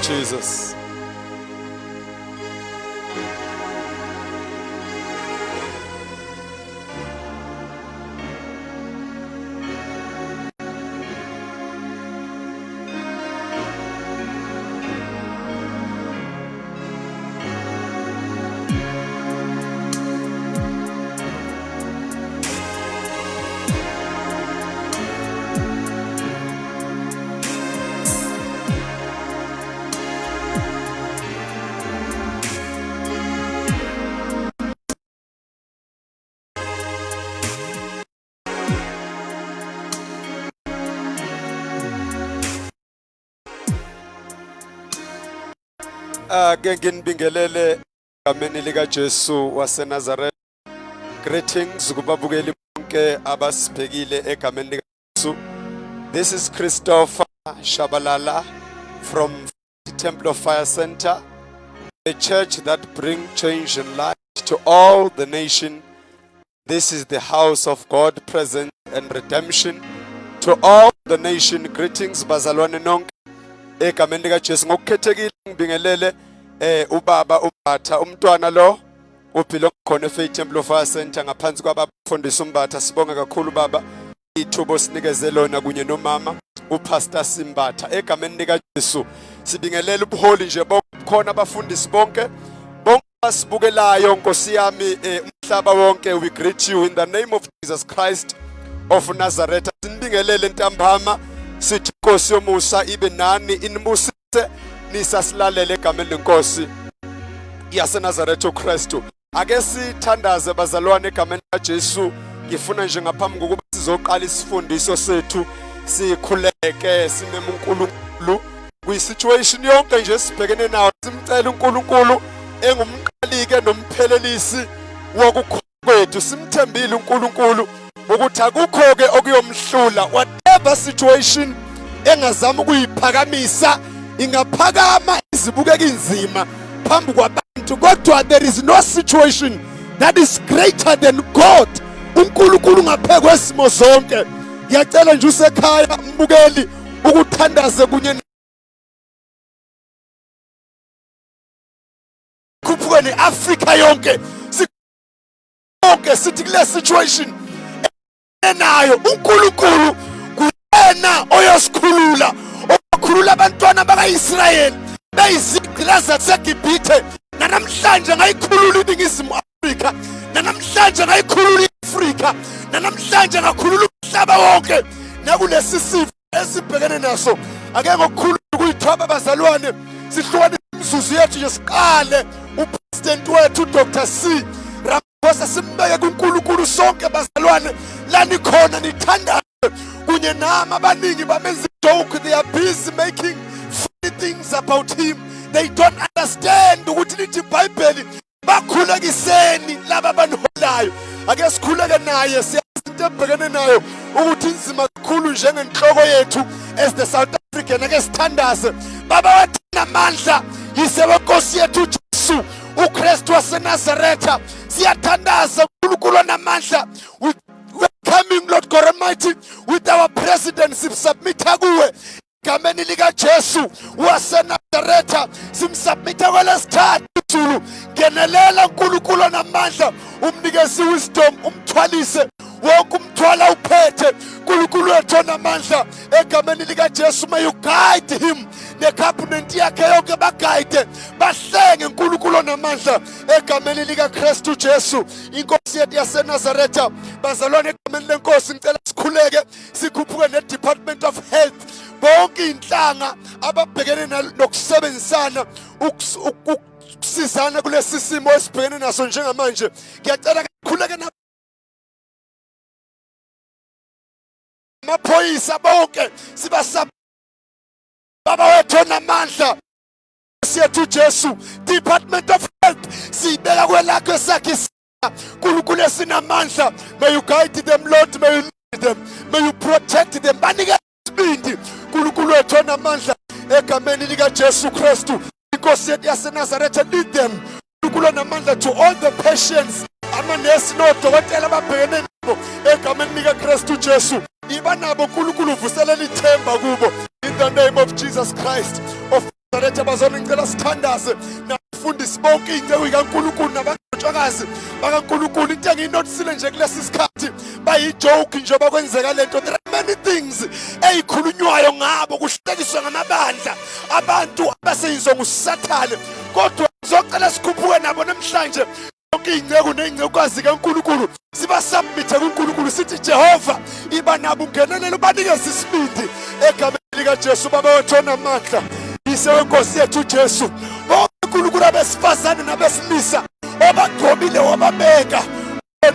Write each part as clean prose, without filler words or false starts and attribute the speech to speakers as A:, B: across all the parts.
A: Jesus. Nginibingelele egameni lika Jesu waseNazaretha. Greetings kubabukeli bonke abasibhekile egameni lika Jesu. This is Christopher Shabalala from the Temple of Fire Center, a church that brings change and light to all the nation. This is the house of God, presence and redemption to all the nation. Greetings bazalwane nonke egameni lika Jesu. Ngokukhethekile ngibingelele ubaba uMbatha, umntwana lo uphilo khona eFaith Temple of Fire Center ngaphansi kwabafundisi uMbatha. Sibonga kakhulu baba ithubo sinikeze lona kunye nomama uPastor Simbatha egameni lika Jesu. Sibingelela ubuholi nje khona abafundisi bonke basibukelayo. Nkosi yami umhlaba wonke, we greet you in the name of Jesus Christ of Nazareth. Sinibingelele ntambama sithi Nkosi yomusa ibe nani inibusise nisasilalele egameni lenkosi yaseNazaretha uKristu. Ake sithandaze bazalwane egameni laJesu. Ngifuna nje ngaphambi kokuba sizoqala isifundiso sethu sikhuleke simeme uNkulunkulu kwi-situation yonke nje sibhekene nayo. Simcela uNkulunkulu engumqalike nomphelelisi wokukhona kwethu. Simthembile uNkulunkulu ukuthi akukho-ke okuyomhlula. Whatever situation engazama ukuyiphakamisa ingaphakama izibukeka inzima phambi kwabantu, kodwa there is no situation that is greater than God. uNkulunkulu ngaphezulu kwesimo zonke. Ngiyacela nje usekhaya mbukeli ukuthandaze kunye khuphuke neAfrika yonke sithi kule situation enayo uNkulunkulu kuyena oyosikhulula, okhulula abantwana bakaIsrayeli beyizigqila zaseGibhithe. Namhlanje ngayikhulula iNingizimu Afrika, namhlanje ngayikhulula iAfrika, namhlanje ngakhulula umhlaba wonke. Nakulesi sifo esibhekene naso ake ngokukhulula kuyithoba bazalwane, sihlukane imizuzu yethu nje siqale upresident wethu Dr. C Ramaphosa. Simbeke kuNkulunkulu sonke bazalwane lani khona nithandaze kunye nami. Abaningi bamenza joke, they are busy making funny things about him. They don't understand ukuthi lithi iBhayibheli bakhulekiseni laba baniholayo. Ake sikhuleke naye, siyazinto ebhekene nayo ukuthi inzima kakhulu njengenhloko yethu as the South African. Ake sithandaze baba wethu namandla yisewe Nkosi yethu Jesu uKristu waseNazaretha. Siyathandaza uNkulunkulu namandla coming Lord God Almighty with our president. Simsubmita kuwe egameni lika Jesu waseNazaretha. Simsubmita kwelesithathu Zulu. Ngenelela uNkulunkulu namandla, umnikeze wisdom, umthwalise wonke umthwala uphethe. uNkulunkulu wethu namandla egameni lika Jesu, may you guide him necabinet yakhe yonke, baguide bahlenge uNkulunkulu namandla egameni lika Kristu Jesu inkosi yethu yaseNazaretha. Bazalwane egameni lenkosi ngicela sikhuleke sikhuphuke neDepartment of Health, bonke inhlanga ababhekene nokusebenzisana ukusizana kulesi simo esibhekene naso njengamanje. Ngiyacela sikhuleke namaphoyisa bonke, sibasaba baba wethu namandla siyethu Jesu. Department of Health sibeka kwelakho sakhe uNkulunkulu esinamandla. May you guide them Lord, may you lead them, may you protect them. Banike isibindi uNkulunkulu wethu namandla egameni lika Jesu Kristu inkosi yethu yaseNazaretha. Lead them uNkulunkulu namandla to all the patients, amanesi nodokotela ababhekene nabo egameni lika Kristu Jesu. Iba nabo uNkulunkulu uvuselela ithemba kubo in the name of Jesus Christ of Nazaretha bazalwane ngicela sithandaze nabafundisi bonke ingceku kaNkulunkulu nabangcwakazi bakaNkulunkulu into enginotisile nje kulesi sikhathi bayijoke njengoba kwenzeka lento. There are many things eyikhulunywayo ngabo kuhlekiswa ngamabandla abantu abaseyizwa nguSathane, kodwa ngizocela sikhuphuke nabo namhlanje yonke ingceku nengcekukazi kaNkulunkulu sibasubmithe kuNkulunkulu sithi Jehova iba nabo ungenelele ubanikeze isibindi egameni likaJesu. Baba wethu onamandla ise wenkosi yethu Jesu, bonke uNkulunkulu abesifazane nabesilisa obagcobile wababeka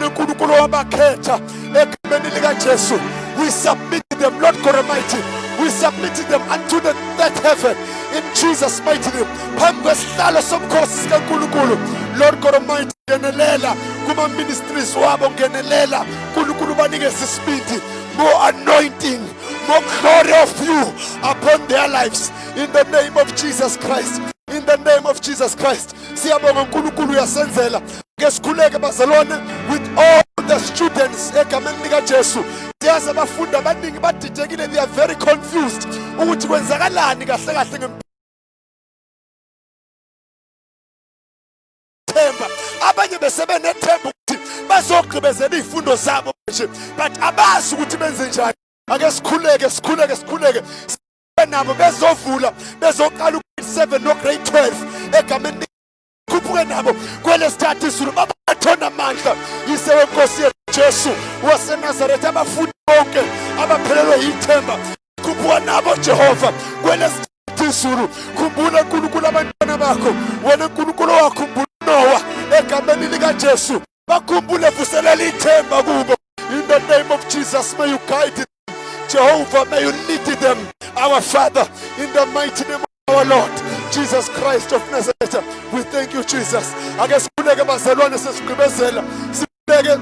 A: uNkulunkulu wabakhetha egameni likaJesu, we submit them, Lord God Almighty, we submit them unto the third heaven in Jesus mighty name. Phambi kwesihlalo somkhosi sikaNkulunkulu, Lord God Almighty, ngenelela kuma ministries wabo, ngenelela uNkulunkulu banikeze isibindi, more anointing, more glory of you upon their lives in the name of Jesus Christ. In the name of Jesus Christ. Siyabonga uNkulunkulu uyasenzela. Ngesikhuleke bazalwane with all the students egameni likaJesu. Siyazi abafundi abaningi badidekile, they are very confused ukuthi kwenzakalani kahle kahle ngempela. Abanye besebenethemba ukuthi bazogqibezela izifundo zabo nje, but abazi ukuthi benze njani. Ake sikhuleke nabo bezovula bezoqala u-7 no grade 12 egameni khuphuke nabo kwele sithathu isulu babathona amandla ise wenkosi yethu Jesu waseNazaretha. Abafundi bonke abaphelelwe yithemba khuphuka nabo Jehova kwele sithathu isulu. Khumbula uNkulunkulu abantwana bakho, wena uNkulunkulu wakhumbula Noah egameni likaJesu, bakhumbule vuselela ithemba kubo. In the name of Jesus, may you guide them Jehovah, may you lead them, our Father, in the mighty name of our Lord Jesus Christ of Nazareth. We thank you, Jesus. Ake sikhuleke bazalwane sesigqibezela, sibeke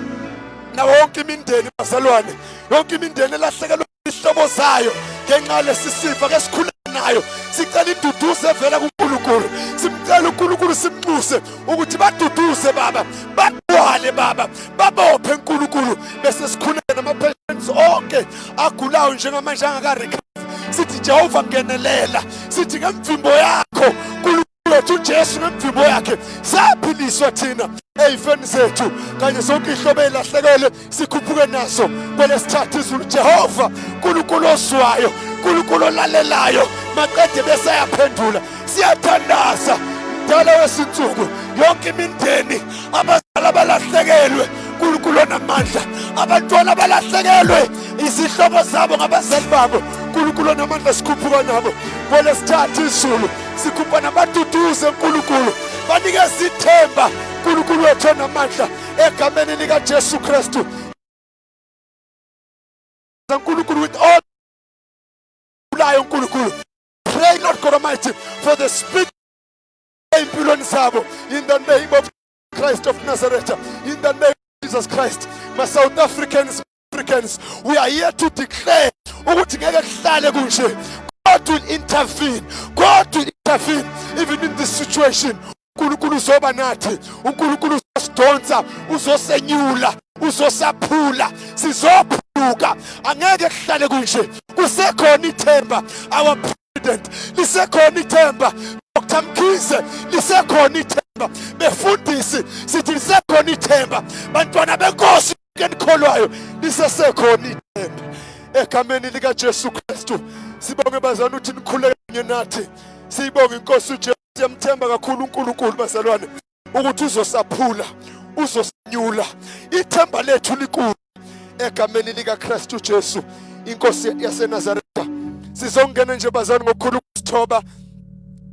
A: na wonke imindeni bazalwane, yonke imindeni elahlekelwe izihlobo zayo ngenxa lesisifo. Ake sikhuleke nayo, sicela induduzo evela kuNkulunkulu, simcela uNkulunkulu simnxuse ukuthi baduduze Baba, bagcwale Baba, babophe uNkulunkulu. Bese sikhuleke nama-patients onke agulayo njengamanje angaka-recover, sithi Jehova ngenelela, sithi ngemvimbo yakho uNkulunkulu wethu uJesu, ngemvimbo yakhe saphiliswa thina ey'feni zethu kanye zonke ihlobo elahlekele sikhuphuke nazo kwelesithathu izulu. Jehova uNkulunkulu ozwayo, uNkulunkulu olalelayo, maqede bese ayaphendula. Siyathandaza mdala wesinsuku yonke imindeni abazali abalahlekelwe, uNkulunkulu onamandla, abantwana abalahlekelwe izihlobo zabo ngabazali babo, uNkulunkulu onamandla, sikhuphuka nabo kwelesithathu izulu. Sikhupha nabaduduze uNkulunkulu, banikeze ithemba uNkulunkulu wethu onamandla egameni likaJesu Kristu. uNkulunkulu with all uNkulunkulu, pray Lord God Almighty for the spirit empilweni zabo in the name of Christ of Nazareth, in the name of Jesus Christ. My South Africans, we are here to declare ukuthi ngeke kuhlale kunje. God will intervene. God will intervene even in this situation. uNkulunkulu uzoba nathi, uNkulunkulu uzosidonsa, uzosenyula, uzosaphula, sizophuka. Angeke kuhlale kunje. Kusekhona ithemba, our president lisekhona ithemba, Dr. Mkhize lisekhona ithemba, befundisi sithi lisekhona ithemba, bantwana benkosi enikholwayo lisesekhona ithemba egameni likaJesu Kristu. Sibonge bazalwane ukuthi nikhuleke nathi, sibonge inkosi uJesu. Siyamthemba kakhulu uNkulunkulu bazalwane ukuthi uzosaphula, uzosenyula. Ithemba lethu likhulu egameni likaKristu Jesu inkosi yaseNazaretha. Sizongena nje bazalwane ngokukhulu ukuthoba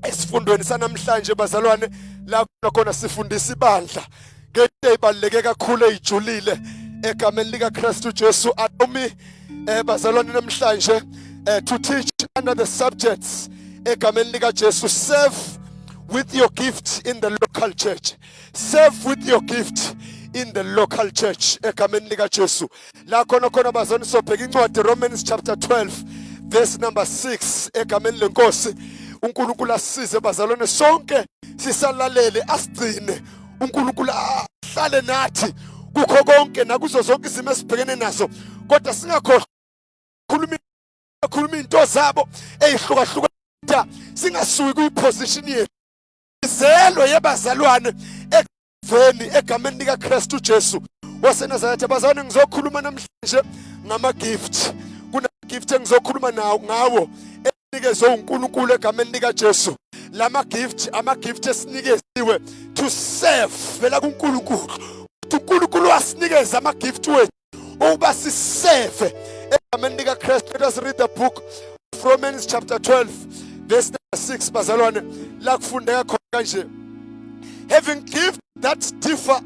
A: esifundweni sanamhlanje bazalwane, la khona sifundisa ibandla ngento ebaluleke kakhulu ejulile egameni likaKristu Jesu. Allow bazalwane namhlanje to teach under the subjects egameni likaJesu. Serve with your gift in the local church. Serve with your gift in the local church egameni likaJesu. La khona bazalwane sobheka incwadi Romans chapter 12 verse number 6 egameni lenkosi. uNkulunkulu asize bazalwane sonke sisalalele, asigcine uNkulunkulu ahlale nathi kukho konke nakuzo zonke izimo esibhekene nazo, kodwa singakhohlwa khuluma into zabo eyihlukahlukene singasuki kuyiposition yethu izelwe yebazalwane ekuveni egameni lika Kristu Jesu waseNazaretha. Bazalwane, ngizokhuluma namhlanje ngama gift. Kuna gift engizokhuluma ngawo enikezwe uNkulunkulu egameni lika Jesu. Lama gift, ama gift esinikeziwe to serve vela kuNkulunkulu. uNkulunkulu wasinikeza ama gift wethu ukuba siserve egameni lika Kristu. Let us read the book of Romans chapter 12 verse number 6. Bazalwane, la kufundeka khona kanje. Having gifts that differ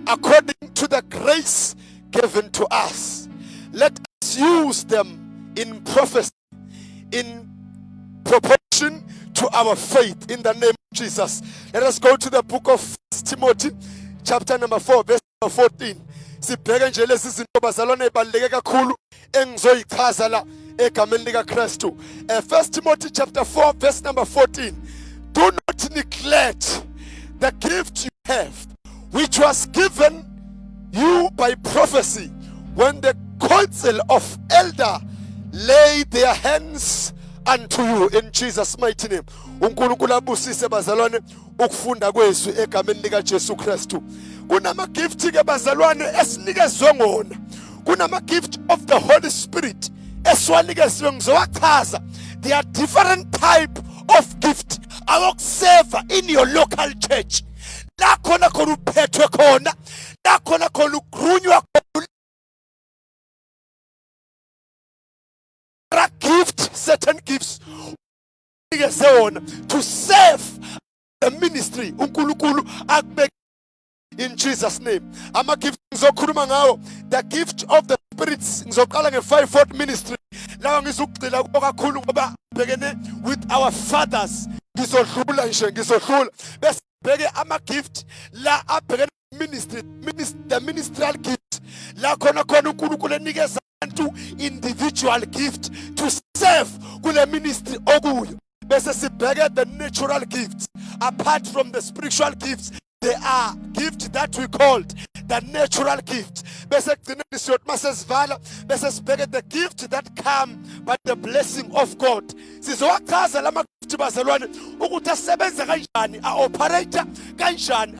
A: according to the grace given to us, let us use them in prophecy in proportion to our faith, in the name of Jesus. Let us go to the book of 1 Timothy chapter number 4 verse number 14. Sibheke nje lezi zinto bazalwane ebaluleke kakhulu engizoyichaza la egameni lika Kristu. 1 Timothy chapter 4 verse number 14. Do not neglect the gift you have, which was given you by prophecy, when the council of elder laid their hands unto you, in Jesus' mighty name. uNkulunkulu abusise bazalwane ukufunda kwethu egameni lika Jesu Kristu. Kunama gift ke bazalwane esinikezwe ngona. Kunama gift of the Holy Spirit eswanikezwe ngizowachaza. There are different type of gift awokuserve in your local church. La khona khona uphethwe khona, la khona khona ugrunywa khona. Gift, certain gifts to serve the ministry uNkulunkulu akubeke in Jesus' name. Ama gift ngizokhuluma ngawo, the gift of the spirits. Ngizoqala nge-fivefold ministry lawa ngizugcila kubo kakhulu ngoba bhekene with our fathers. Ngizodlula bese bheke ama gift la abhekene ministry, the ministerial gift la khona uNkulunkulu enikeza abantu individual gift to serve kule ministry okuyo. Bese sibheke the natural gifts. Apart from the spiritual gifts, there are gifts that we called the natural gift. Bese kugcina isiyothi masesivala bese sibheke the gift that come by the blessing of God. Sizowachaza lama gift bazalwane ukuthi asebenza kanjani, a-operate kanjani.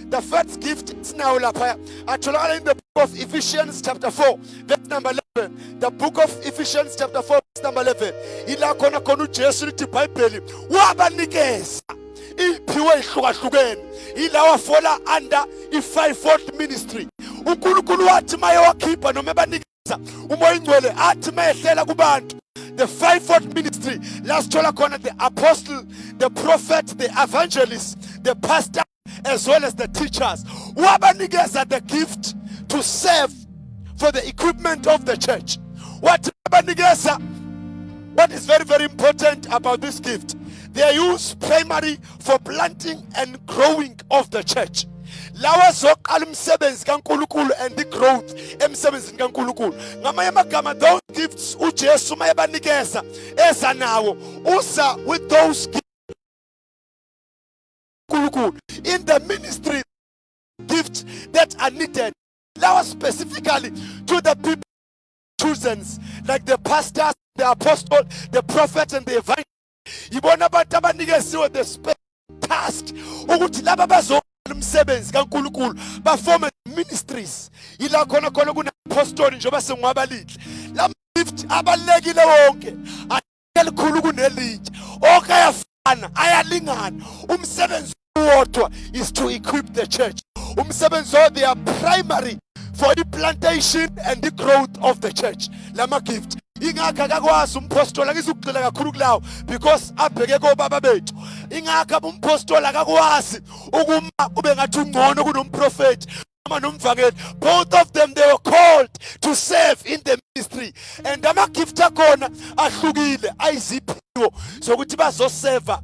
A: The first gift is now lapha atholakala in the book of Ephesians chapter 4 verse number 11. The book of Ephesians chapter 4 verse number 11. Ila khona uJesu lithi iBhayibheli wabanikeza iphiwe ihlukahlukene. Ila wafola under i-fivefold ministry. uNkulunkulu wathi maye wakhipha noma ebanikeza umoya ingcwele athi mayehlela kubantu. The fivefold ministry, last thola khona the apostle, the prophet, the evangelist, the pastor, as well as the teachers. Wabanikeza the gift to serve for the equipment of the church. What is very, very important about this gift, they are used primarily for planting and growing of the church. Lawa zoqala umsebenzi kaNkulunkulu and the growth emsebenzini kaNkulunkulu. Ngamanye amagama, those gifts uJesu mayebanikeza eza nawo usa with those gifts in the ministry gifts that are needed. Lawa specifically to the people chosen, like the pastors, the apostle, the prophet, and the evangelist. Yibona abantu abanikeziwe the special task ukuthi laba bazo umsebenzi kaNkulunkulu baforme ministries. Ila khona kuna apostle njengoba sengwabalile. La gift abalekile wonke alikhulu kunelinye. Okayafana ayalingana. Umsebenzi wodwa is to equip the church. Umsebenzi they are primary for the plantation and the growth of the church. Lama gift ingakha kakwazi umphostoli ngizugcila kakhulu kulawo because abheke kobaba bethu. Ingakha umphostoli akakwazi ukuma ube ngathi ungcono kunomprofeti noma nomvangeli. Both of them, they were called to serve in the ministry, and ama gift akhona ahlukile ayiziphiwo zokuthi bazoserva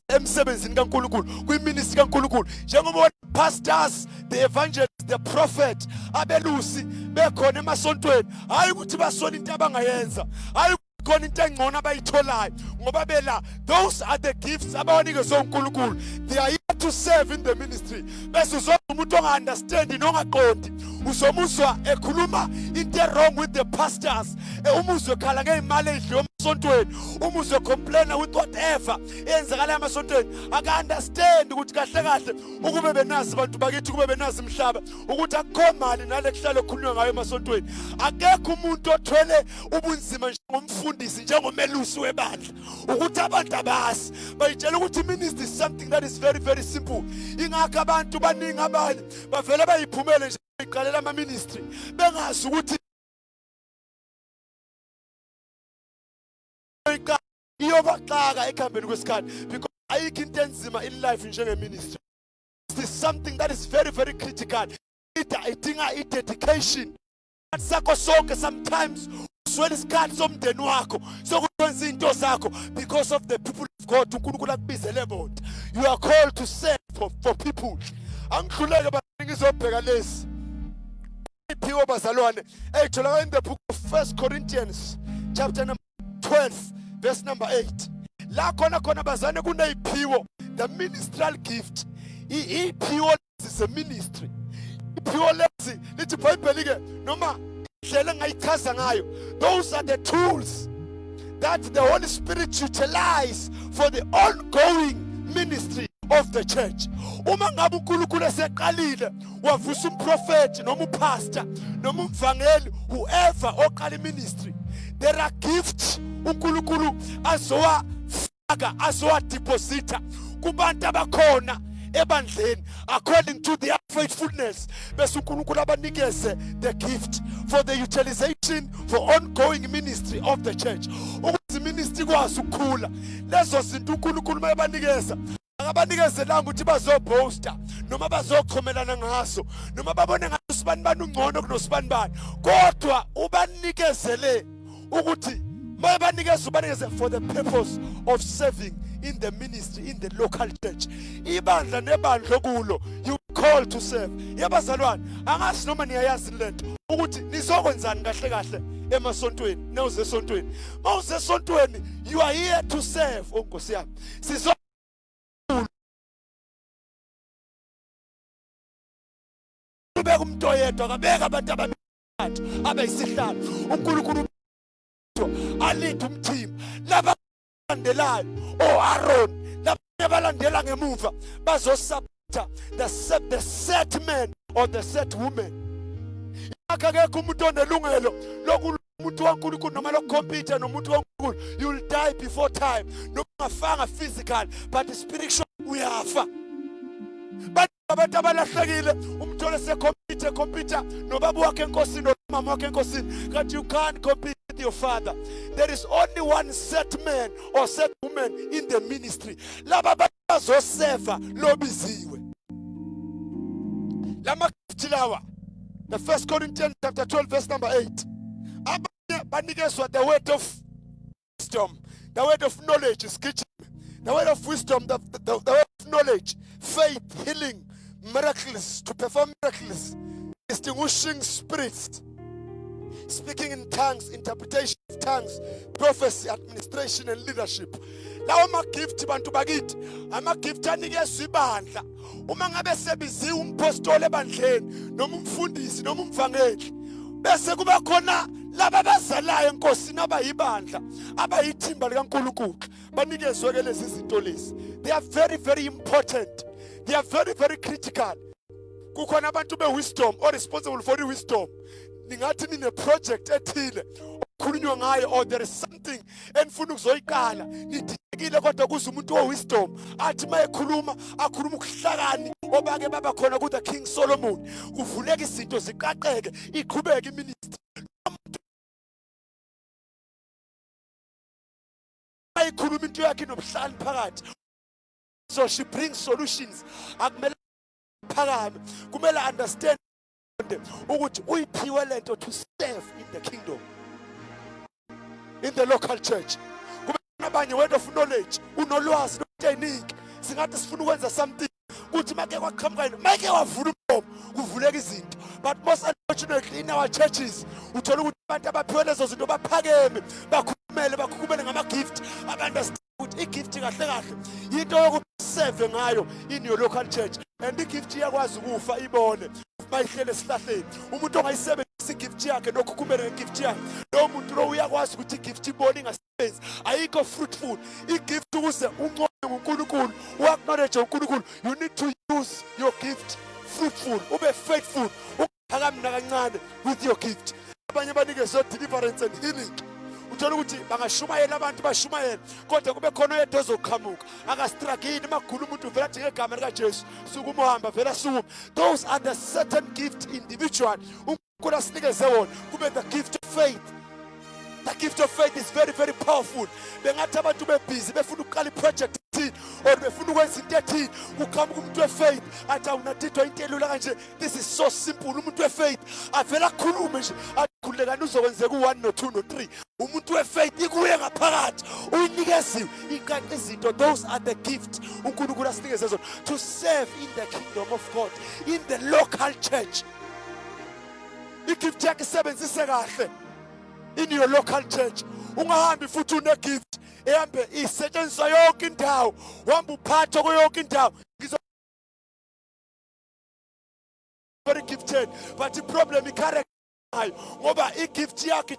A: emsebenzini kaNkulunkulu kwiministry kaNkulunkulu. Njengoba pastors, the evangelists, the prophet, abelusi bekhona emasontweni, hayi ukuthi basona into abangayenza, hayi khona into engcono abayitholayo ngoba bela. Those are the gifts abawanikezwe uNkulunkulu. They are here to serve in the ministry. Bese uzoba umuntu onga-understandi nongaqondi Uzomuzwa ekhuluma into wrong with the pastors. Umuzwe khala ngeimali edliwe emasontweni. Umuzwe complain with whatever enzakala emasontweni. Aka understand ukuthi kahle kahle ukube benazi abantu bakithi kube benazi imhlaba ukuthi akukho mali nale kuhlalo ekhulunywa ngayo emasontweni. Akekho umuntu othwele ubunzima njengomfundisi njengomelusi webandla ukuthi abantu abasi bayitshela ukuthi ministry is something that is very very simple. Ingakho abantu baningi abanye bavele bayiphumele nje iqalela ama ministry bengazi ukuthi iyobaxaka ekhambeni kwesikhathi because ayikho into enzima in life njenge ministry. This is something that is very very critical. Idinga i-dedication sakho sonke. Sometimes uswela isikhathi somndeni wakho sokwenza into zakho because of the people of God. uNkulunkulu akubizele bona. You are called to serve for people. Angikhuleke ngizobheka lesi iphiwo bazalwane eyitholakala in the book of 1 Corinthians chapter number 12 verse number 8. La khona bazane kuneyiphiwo, the ministerial gift. Iphiwo is a ministry. Iphiwo lezi lithi iBhayibheli ke noma hlele ngayichaza ngayo, those are the tools that the Holy Spirit utilize for the ongoing ministry of the church. Uma ngabe uNkulunkulu eseqalile wavusa umprofeti noma upastor noma umvangeli, whoever oqala ministry, there are gifts uNkulunkulu azowafaka azowadeposita kubantu abakhona ebandleni according to their faithfulness. Bese uNkulunkulu abanikeze the gift for the utilization for ongoing ministry of the church. Ukuthi ministry kwazi ukukhula, lezo zinto uNkulunkulu mayebanikeza akabanikezelanga ukuthi bazoboasta noma bazokhomelana ngaso noma babone ngaso sibani bani ungcono kunosibani bani, kodwa ubanikezele ukuthi mayebanikeza ubanikeze for the purpose of serving in the ministry in the local church. Ibandla nebandla kulo you call to serve. Yabazalwane angazi noma niyayazi lento ukuthi nizokwenzani kahle kahle emasontweni nawuze esontweni. Mawuze esontweni you are here to serve. Onkosi yami sizo ubeka umuntu oyedwa akabeka abantu ababathathu abayisihlanu. uNkulunkulu alinde umthimba laba balandelayo Aaron laba balandela ngemuva bazosapota the set man or the set woman. Akakekho umuntu onelungelo lokumuntu waNkulunkulu noma lokhompyutha nomuntu waNkulunkulu. You will die before time. Noma ungafanga physical but spiritual uyafa. Abantu abalahlekile umthole secomputer nobaba wakhe enkosini nomama wakhe enkosini, but you can't compete with your father. There is only one set man or set woman in the ministry. Laba bazoseva lobiziwe lama lawa. The 1 Corinthians chapter 12 verse number 8. Abanye banikezwa the word of wisdom, the word of knowledge is kitchen, the word of wisdom, the word of knowledge, faith, healing, miracles, to perform miracles, distinguishing spirits, speaking in tongues, interpretation of tongues, prophecy, administration and leadership. Lawo ma-gift bantu bakithi ama-gift anikezwa ibandla. Uma ngabe sebiziwe umpostoli ebandleni noma umfundisi noma umvangeli, bese kuba khona laba bazalayo enkosini abayibandla abayithimba likaNkulunkulu banikezwe ke lezi zinto lezi. They are very very important. They are very very critical. Kukhona abantu be-wisdom or responsible for the wisdom. Ningathi nine project ethile okukhulunywa ngayo, or there is something enifuna ukuzoyiqala nidikile kodwa kuze umuntu wo-wisdom athi mayekhuluma akhuluma ukuhlakani obake baba khona ku the King Solomon, kuvuleka izinto ziqaqeke iqhubeke iministry. Ayikhuluma into yakhe nobuhlani phakathi, so she brings solutions. Akumele phakame, kumele understand ukuthi uyiphiwe lento to serve in the kingdom, in the local church. Kumele abanye word of knowledge, unolwazi nokuteningi, singathi sifuna ukwenza something ukuthi make kwaqhamuka yini make wavula umlomo kuvuleka izinto. But most unfortunately in our churches uthola ukuthi abantu abaphiwe lezo zinto baphakeme bakhulumele ngama-gift, abanderstand ukuthi i-gift kahle kahle into yokuserve ngayo in your local church, and i-gift iyakwazi ukufa ibone
B: mayihlele esihlahleni. Umuntu ongayisebenzisa igift yakhe nokukhumbele ngegift yakhe. Lo muntu lo uyakwazi ukuthi igift ibone ingasebenzi. Ayikho fruitful. Igift ukuze unqobe uNkulunkulu, uacknowledge uNkulunkulu. You need to use your gift fruitful. Ube faithful. Ungaphakami nakancane with your gift. Abanye banikezwe deliverance and healing. Uthola ukuthi bangashumayela abantu bashumayela kodwa kube khona oyedwa ozoqhamuka akastruggle magula umuntu vela athi ngegama lika Jesu sukumhamba vela sukuma. Those are the certain gift individual uNkulunkulu asinikeze wona. Kube the gift of faith. The gift of faith is very, very powerful. Bengathi abantu bebusy befuna ukuqala iproject ethini or befuna ukwenza into ethini kuqhamuka umuntu wefaith athi awunathithwa into elula kanje. This is so simple. Umuntu wefaith avela akhulume nje akhulekani uzokwenzeka u1 no2 no3. Umuntu wefaith ikuye ngaphakathi uyinikeziwe ikanti izinto. Those are the gift uNkulunkulu asinikeze zona to serve in the kingdom of God, in the local church. Igift yakhe isebenzise kahle in your local church. Ungahambi futhi une gift ehambe isetshenziswa yonke indawo, uhamba uphatha kuyonke indawo. Very gifted, but the problem is character. Ngoba igift yakhe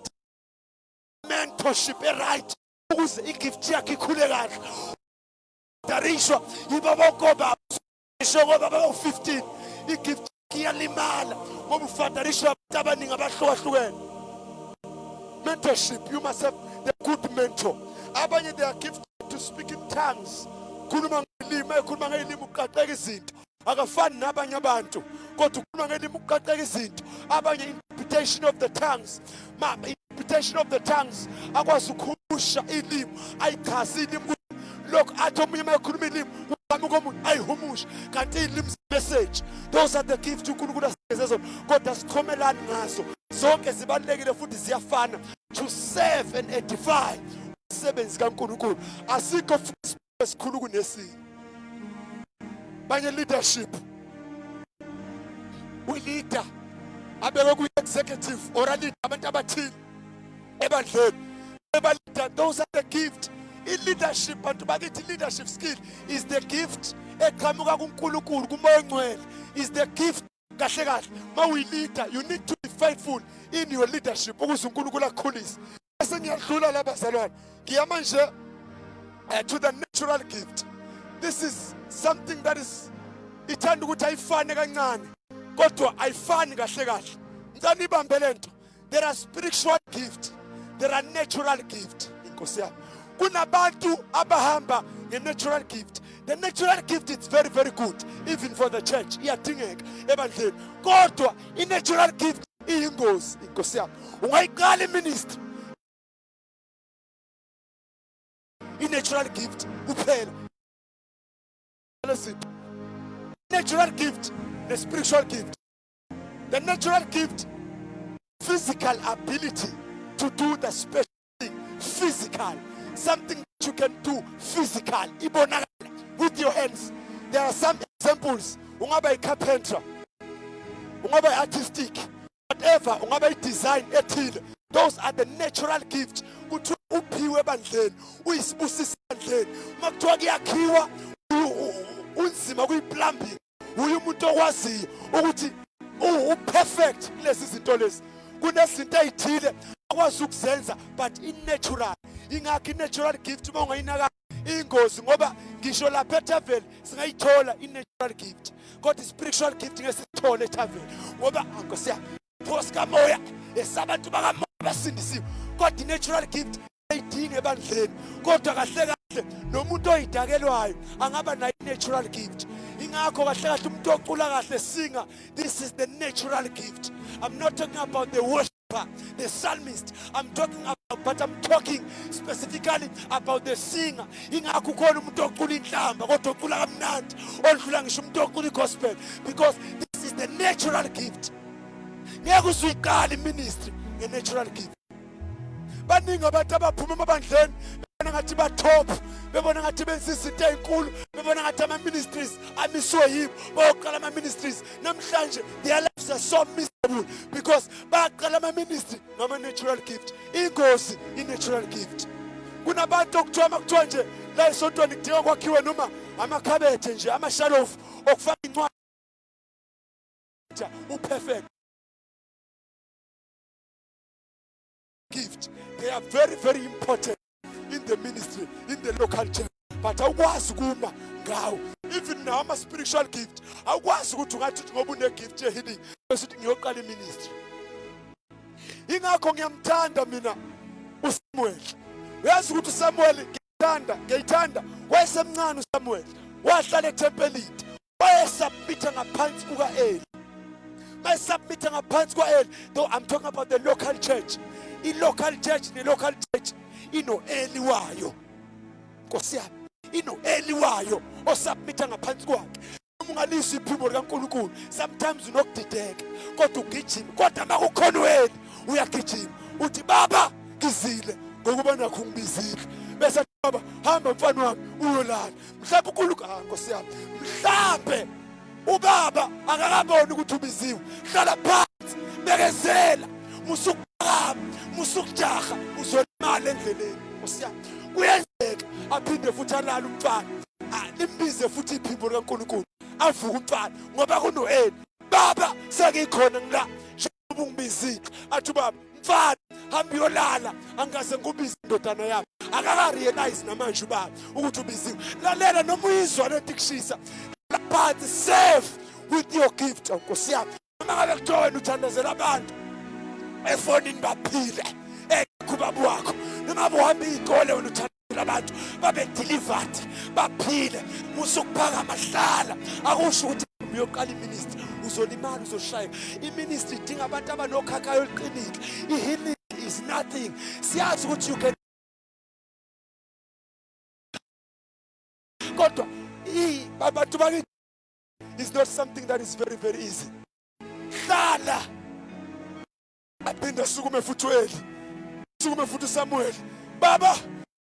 B: mentorship right ukuze igift yakhe ikhule kahle. Darishwa ibaba goba ishogo baba 15 igift iyalimala ngoba ufadarishwa abaningi abahlukahlukene. Mentorship, you must have the good mentor. Abanye they are gifted to speak in tongues. Khuluma ngelimi uqaqeka izinto. Akafani nabanye abantu. Kodwa ukhuluma ngelimi uqaqeka izinto. Abanye interpretation of the tongues. Interpretation of the tongues akwazi ukuhusha ilimi ayichasa ilimi lokho athi omunye mayekhuluma ilimi uqhamuka omunye ayihumusha kanti ilimi message. Those are the gifts uNkulunkulu asinikeze zona kodwa sikhomelani ngazo. Zonke zibalekile futhi ziyafana to serve and edify. Usebenzi kaNkulunkulu asikho futhi esikhulu kunesinye. Banye leadership we leader abeke ku executive or a leader abantu abathile ebandleni. Those are the gift in leadership. Bantu bakithi leadership skill is the gift eqhamuka kuNkulunkulu kuMoya oNgcwele. Is the gift kahle kahle. Ma we leader, you need to be faithful in your leadership ukuze uNkulunkulu akukhulise. Bese ngiyadlula la bazalwane. Ngiyama nje to the natural gift. This is something that is ithanda ukuthi ayifane kancane kodwa ayifani kahle kahle. Ngicela ibambe lento. There are spiritual gift, there are natural gift. Inkosi yami. Kunabantu abahamba nge-natural gift. The natural gift is very, very good, even for the church. Iyadingeka ebandleni. Kodwa i-natural gift iyingozi. Inkosi yami. Ungayiqala iministry i-natural gift kuphela. Listen. Natural gift, the spiritual gift. The natural gift, physical ability to do the special thing. Physical. Something that you can do physical. Ibonakala with your hands. There are some examples. Ungaba carpenter, ungaba artistic, whatever, ungaba design ethile. Those are the natural gifts. Kuthi uphiwe bandleni, uyisibusisa bandleni. Makuthiwa kuyakhiwa unzima kuyiplumbing. Umuntu okwaziyo ukuthi perfect lezi zinto lezi. Kunezinto ezithile akwazi ukuzenza but in natural. Ingakho i-natural gift uma ungayinaka ingozi ngoba ngisho lapha eThaveni singayithola i-natural gift. Kodwa i-spiritual gift ngesithole eThaveni ngoba Nkosi yami phosi kamoya esabantu bakamoya basindisiwe. Kodwa i-natural gift ayidinge ebandleni. Kodwa kahle kahle nomuntu oyidakelwayo angaba nayo i-natural gift. Ingakho kahle kahle umuntu ocula kahle singer. This is the natural gift. I'm not talking about the worshiper, the psalmist. I'm talking specifically about the singer. Ingakho khona umuntu ocula inhlamba kodwa ocula kamnandi odlula ngisho umuntu ocula igospel because this is the natural gift. Ngeke usuyiqala iministry nge-natural gift. Baningi abantu abaphuma emabandleni bebona ngathi ba-top, bebona ngathi benza izinto ezinkulu, bebona ngathi ama-ministries amiswe yibo bayoqala ama-ministries. Namhlanje their lives are so miserable because baqala ama-ministry ngama-natural gift. Ingozi i-natural gift. Kunabantu okuthiwa makuthiwa nje la esontweni kudinga kwakhiwe noma amakhabethe nje amashalofu okufaka incwadi perfect gift. They are very, very important in the ministry, in the local church. But awukwazi kuma ngawo. Even now, my spiritual gift. Awukwazi ukuthi ungathi ngoba une gift ye healing bese uthi ngiyoqala iministry. Ingakho ngiyamthanda mina uSamuel. Uyazi ukuthi uSamuel ngiyithanda. Wayesemncane uSamuel. Wahlala eTempelini. Wayesubmita ngaphansi kuka-Eli. Mayesubmita ngaphansi kwa-Eli. Though I'm talking about the local church. I-local church ne-local church ino-Eli wayo. Nkosi yami. Ino-Eli wayo osubmita ngaphansi kwakhe. Uma ungalisa iphimbo likaNkulunkulu, sometimes unokudideka kodwa ugijima. Kodwa makukhona u-Eli uyagijima. Uthi baba ngizile ngokuba nakho ungibizile. Bese baba hamba mfana wami uyolala. Mhlawumbe uNkulunkulu Nkosi yami. Mhlawumbe ubaba akakaboni ukuthi ubiziwe. Hlala phansi, bekezela. Musukujaha uzolimala endleleni. Nkosi yami. Kuyenzeka aphinde futhi alala umfana. Limbize futhi iphimbo likaNkulunkulu. Avuka umfana ngoba kuno-Eli. Baba sengikhona ngila. Njengoba ungibizile. Athi baba mfana hamba uyolala angase ngubize indodana yami. Akaka-realize namanje ubaba ukuthi ubiziwe. Lalela noma uyizwa lento kushisa. But save with your gift. Nkosi yami. Noma ngabe kuthiwa wena uthandazela abantu efonini baphile ekubaba wakho. Noma uhambe izikole wena uthandazela abantu babe delivered baphile. Musukuphakama hlala. Akusho ukuthi uyoqala iministry uzolimala uzoshaya. Iministry idinga abantu abanokhakhayo oliqinile. I-healing is nothing. Siyazi ukuthi you can kodwa abantu bakithi is not something that is very, very easy. Hlala. Aphinda sukume futhi uEli. Sukume futhi uSamuel. Baba,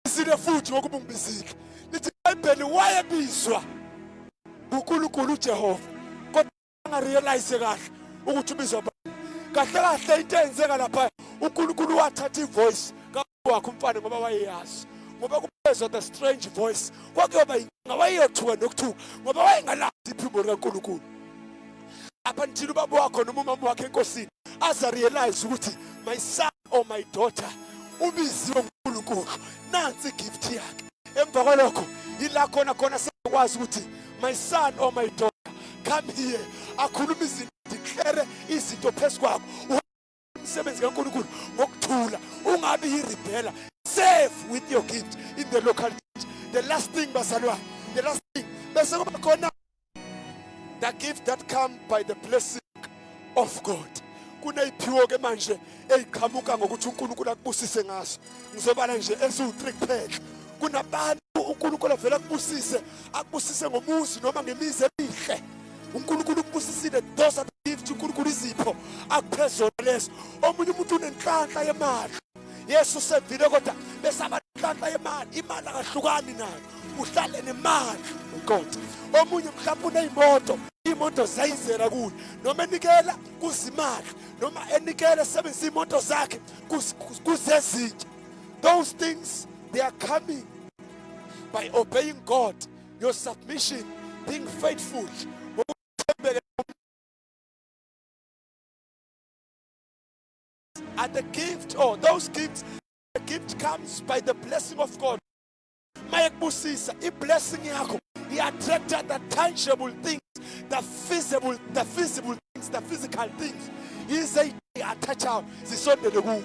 B: ngizile futhi ngokuba ungibizile. Lithi iBhayibheli wayebizwa uNkulunkulu uJehova. Kodwa angarealize kahle ukuthi ubizwa bani. Kahle kahle into eyenzeka lapha uNkulunkulu wathatha ivoice kaWakho umfana ngoba wayeyazi. Ngoba kubezwa the strange voice. Kwakuyoba inkinga wayeyothuka nokuthuka ngoba wayengalazi iphimbo likaNkulunkulu. Apha nithini ubaba wakho noma umama wakhe enkosini aza realize ukuthi my son or my daughter ubiziwe uNkulunkulu. Nansi gift yakhe. Emva kwalokho ila khona sekwazi ukuthi my son or my daughter come here. Akhuluma izinto declare izinto phezu kwakho. Umsebenzi kaNkulunkulu ngokuthula. Ungabi irebella. Save with your gift in the local church. The last thing bazalwa. The last thing. Bese kuba khona the gift that come by the blessing of God. Kuneyiphiwo ke manje eziqhamuka ngokuthi uNkulunkulu akubusise ngaso. Ngizobala nje eziwu3 kuphela. Kunabantu uNkulunkulu avela akubusise ngomuzi noma ngemizi emihle. uNkulunkulu ukubusisile those are the gifts uNkulunkulu izipho akuphezona leso. Omunye umuntu unenhlanhla yemali. Yesu sevile kodwa bese abanhlanhla yemali. Imali akahlukani nayo. Uhlale nemali uNkosi. Omunye mhlawumbe imoto zayizela kuyo noma enikela kuzimali noma enikela sebenzisa imoto zakhe kuzezinto. Those things they are coming by obeying God, your submission, being faithful. And the gift, those gifts, the gift comes by the blessing of God. Mayekubusisa iblessing yakho attracted the tangible things, the visible things, the physical things. Yize attach zisondele kuwe.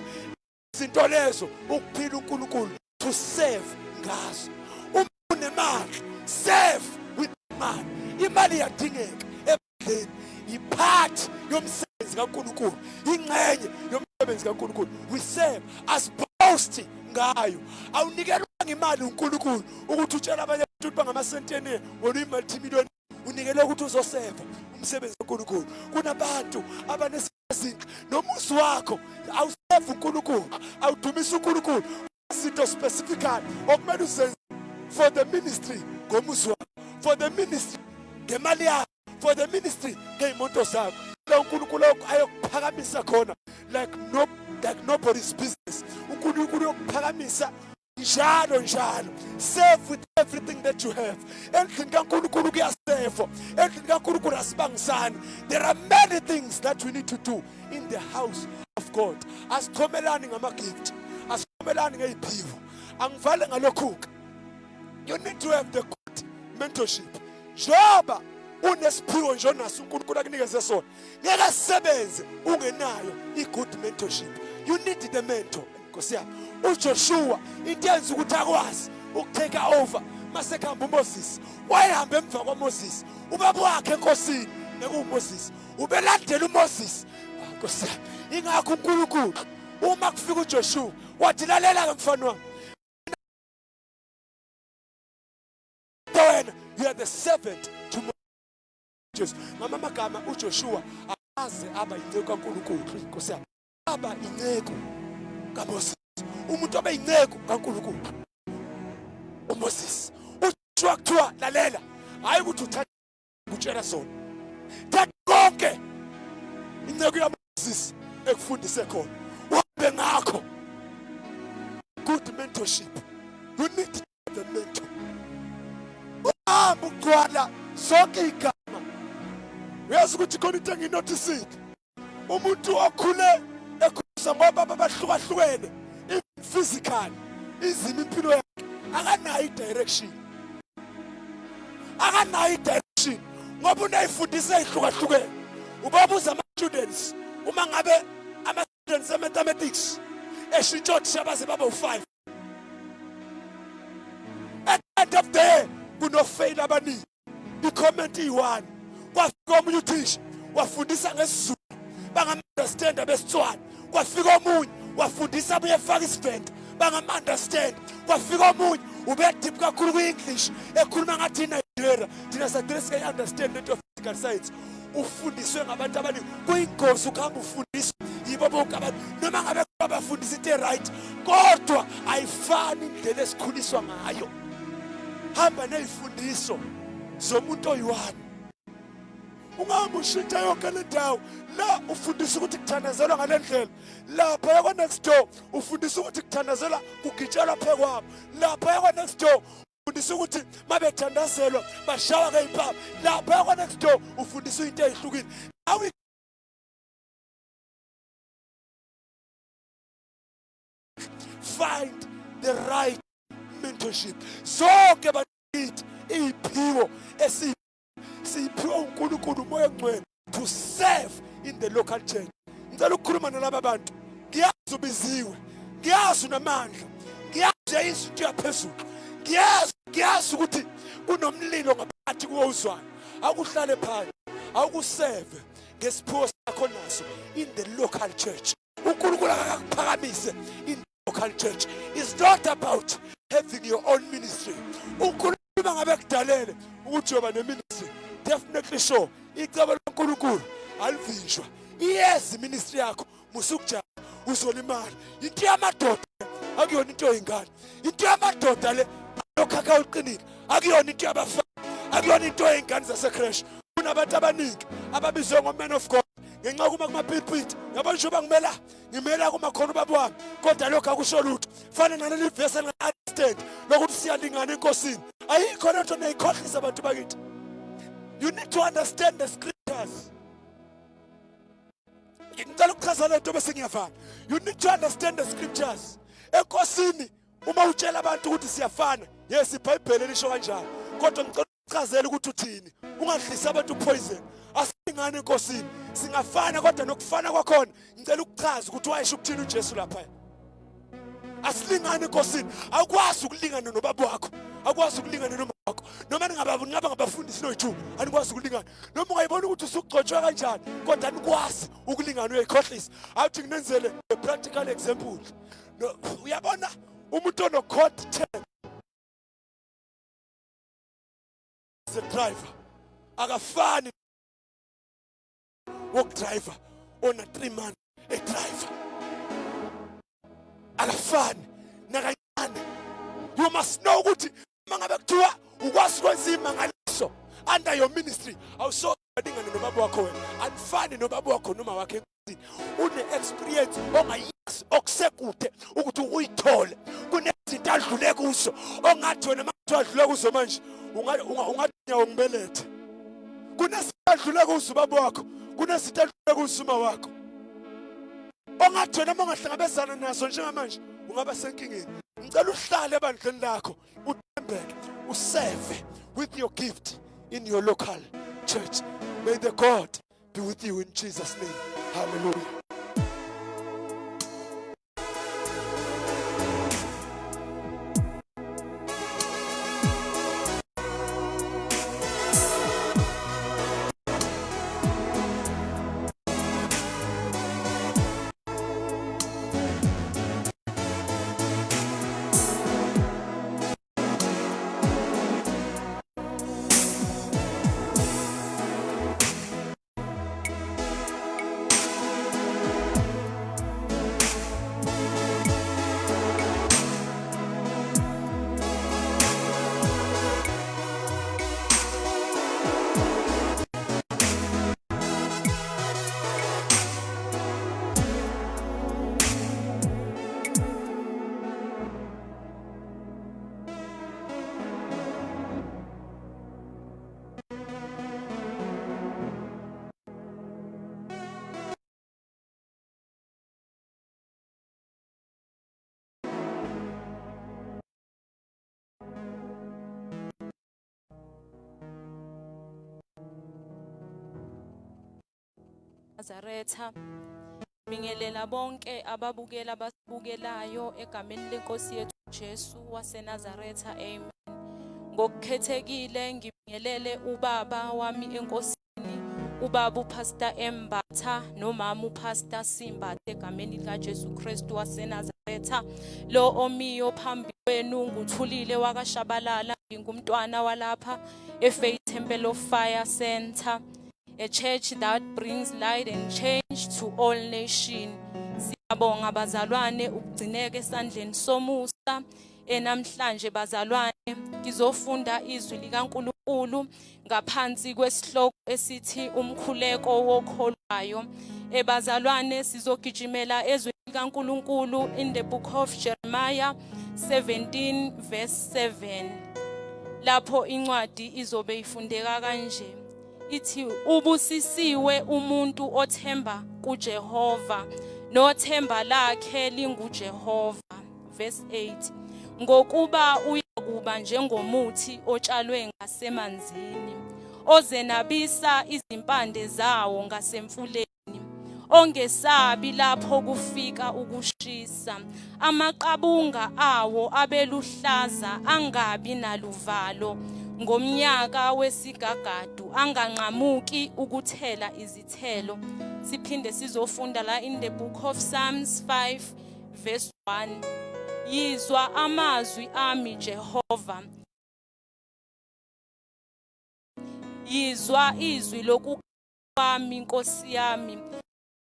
B: Izinto lezo ukuphila uNkulunkulu to save ngazo. Uma unemali, save with money. Imali iyadingeka ebudleni. Ipart yomsebenzi kaNkulunkulu. Ingxenye yomsebenzi kaNkulunkulu. We save as boasting ngayo. Awunikelwa imali uNkulunkulu ukuthi utshela abanye abantu bangamasenteni wena imultimillion unikele ukuthi uzoseva umsebenzi kaNkulunkulu. Kunabantu abanezinto nomuzi wakho awuseva uNkulunkulu, awudumisa uNkulunkulu. Izinto specifically okumele uzenze for the ministry ngomuzi wakho, for the ministry ngemali yakho, for the ministry ngeyimoto zakho. La uNkulunkulu ayokuphakamisa khona like nobody's business. uNkulunkulu uyokuphakamisa njalo njalo. Save with everything that you have. Endlini kaNkulunkulu kuyaseva. Endlini kaNkulunkulu asibangisani. There are many things that we need to do in the house of God. Asithomelani ngama-gift. Asithomelani ngey'phiwo. Angivale ngalokhu-ke. You need to have the good mentorship. Njoba unesiphiwo nje onaso uNkulunkulu akunikeze sona, ngeke sisebenze ungenayo i-good mentorship. You need the mentor. Nkosi yami, uJoshua into yenza ukuthi akwazi ukutake over masekuhamba uMoses. Wayehamba emva kwaMoses. Ubaba wakhe enkosini nekuMoses. Ubelandela uMoses. Nkosi yami, ingakho uNkulunkulu uma kufika uJoshua wathi lalela ke mfana wami. You are the servant to Moses. Mama magama uJoshua aze aba inceku kaNkulunkulu. Nkosi yami, aba inceku kaMoses. Umuntu obe inceku kaNkulunkulu uMoses. uJoshua kuthiwa lalela, hayi ukuthi uthatha ukutshela sona. Thatha konke inceku kaMoses ekufundise khona. Uhambe ngakho. Good mentorship. You need the mentor. Ugcwala sonke igama. Uyazi ukuthi khona into enginotisile. Umuntu okhule ekhuza ngoba abahlukahlukene, even physical, izimo impilo yakhe akanayo direction. Akanayo direction ngoba unayifundisa ezihlukahlukene. Ubabuza ama-students uma ngabe ama-students e-mathematics eshintsha othisha baze baba u-5. At the end of the day, kunofail abaningi. I-comment iyi-1. Kwafika omunye uthisha wafundisa ngesizulu bangama-understand abesitswana. Kwafika omunye wafundisa abuye efaka isivenda bangama-understand. Kwafika omunye ubedip kakhulu kwi-English ekhuluma ngathi Nigeria thina sadress kayi-understand lento physical science. Ufundiswe ngabantu abaningi. Kuyingozi ukuhamba ufundiswa yibo bonke abantu noma ngabe babafundisa into right, kodwa ayifani indlela esikhuliswa ngayo. Hamba nezifundiso zomuntu oyi-1. Ungahamba ushintsha yonke le ndawo. La ufundisa ukuthi kuthandazelwa ngale ndlela. Lapha yakwa next door ufundisa ukuthi kuthandazelwa kugitshelwa phe kwabo. Lapha yakwa next door ufundisa ukuthi mabethandazelwa bashawa ngey'mpama. Lapha yakwa next door ufundisa into ezihlukile. Now we find the right mentorship. Zonke bakithi iy'phiwo siyiphiwa uNkulunkulu umoya ongcwele to serve in the local church. Ngicela ukukhuluma nalaba bantu. Ngiyazi ubiziwe, ngiyazi unamandla, ngiyazi izinto yaphezulu, ngiyazi ukuthi kunomlilo ngaphakathi kuwo uzwayo. Akuhlale phansi, akuserve ngesiphiwo sakho naso in the local church. uNkulunkulu akakuphakamise in the local church. It's not about having your own ministry. uNkulunkulu ngabe kudalele ukuthi uyoba neministry, definitely sure icebo loNkulunkulu alivinjwa. Yes, ministry yakho musukujala uzola imali. Into yamadoda akuyona into yengane. Into yamadoda le lokho akawuqinile. Akuyona into yabafana, akuyona into yengane zasecrash. Kunabantu abaningi ababizwe ngomen of God ngenxa kuma kuma-pulpit. Yabona njengoba ngimela kumakhona ubaba wami, kodwa lokho akusho lutho. Fana naleli verse elinga-understand lokuthi siyalingana enkosini. Ayikho lento neyikhohlisa abantu bakithi. You need to understand the scriptures. Ngicela ukuchaza lento bese ngiyavala. You need to understand the scriptures. Enkosini uma utshela abantu ukuthi siyafana, yes iBhayibheli lisho kanjalo. Kodwa ngicela ukuchazela ukuthi uthini. Ungadlisa abantu poison. Asilingane enkosini. Singafana kodwa nokufana kwakhona. Ngicela ukuchaza ukuthi wayesho ukuthini uJesu lapha. Asilingane enkosini. Awukwazi ukulingana nobaba wakho. Awukwazi ukulingana noma wakho. Noma ngaba ngabafundisi no2, anikwazi ukulingana. Noma ungayibona ukuthi usugcotshwa kanjani, kodwa anikwazi ukulingana uyayikhohlisa. Awuthi nginenzele a practical example. No, uyabona umuntu onocode 10 the driver akafani driver on a 3 month a driver akafani nakanyane. You must know ukuthi mangabe kuthiwa ukwazi kwenza imangaliso under your ministry awuso badingana nobaba wakho wena, anifani nobaba wakho noma wakhe une experience ongayazi okusekude ukuthi uyithole. Kunezinto kunezinto adlule kuzo ongathi wena manje adlule kuzo manje ungathi ngiyawumbelethe. Kunezinto adlule kuzo baba wakho, kunezinto adlule kuzo uma wakho ongathi wena mongahlangabezana nazo njengamanje ungaba senkingeni. Ngicela uhlale ebandleni lakho, uthembeke, userve with your gift in your local church. May the God be with you in Jesus' name. Hallelujah.
C: Nazaretha, bingelela bonke ababukela abasibukelayo egameni lenkosi yethu Jesu waseNazaretha. Amen. Ngokukhethekile ngibingelele ubaba wami enkosini, ubaba uPastor Embatha nomama uPastor Simbatha egameni lika Jesu Kristu waseNazaretha. Lo omiyo phambi kwenu nguThulile wakashabalala, ngingumntwana walapha eFaith Temple of Fire Center, a church that brings light and change to all nations. Siyabonga bazalwane ukugcineka esandleni somusa. Namhlanje bazalwane ngizofunda izwi likaNkulunkulu ngaphansi kwesihloko esithi umkhuleko wokholwayo. Bazalwane sizogijimela ezwini likaNkulunkulu in the book of Jeremiah 17 verse 7. Lapho incwadi izobe ifundeka kanje. Ithi ubusisiwe umuntu othemba kuJehova nothemba lakhe linguJehova. Verse 8. Ngokuba uyakuba njengomuthi otshalwe ngasemanzini, ozenabisa izimpande zawo ngasemfuleni, ongesabi lapho kufika ukushisa, amaqabunga awo abeluhlaza angabi naluvalo, ngomnyaka wesigagadu anganqamuki ukuthela izithelo. Siphinde sizofunda la in the book of Psalms 5 verse 1. Yizwa amazwi ami Jehova, yizwa izwi lokukwami Nkosi yami,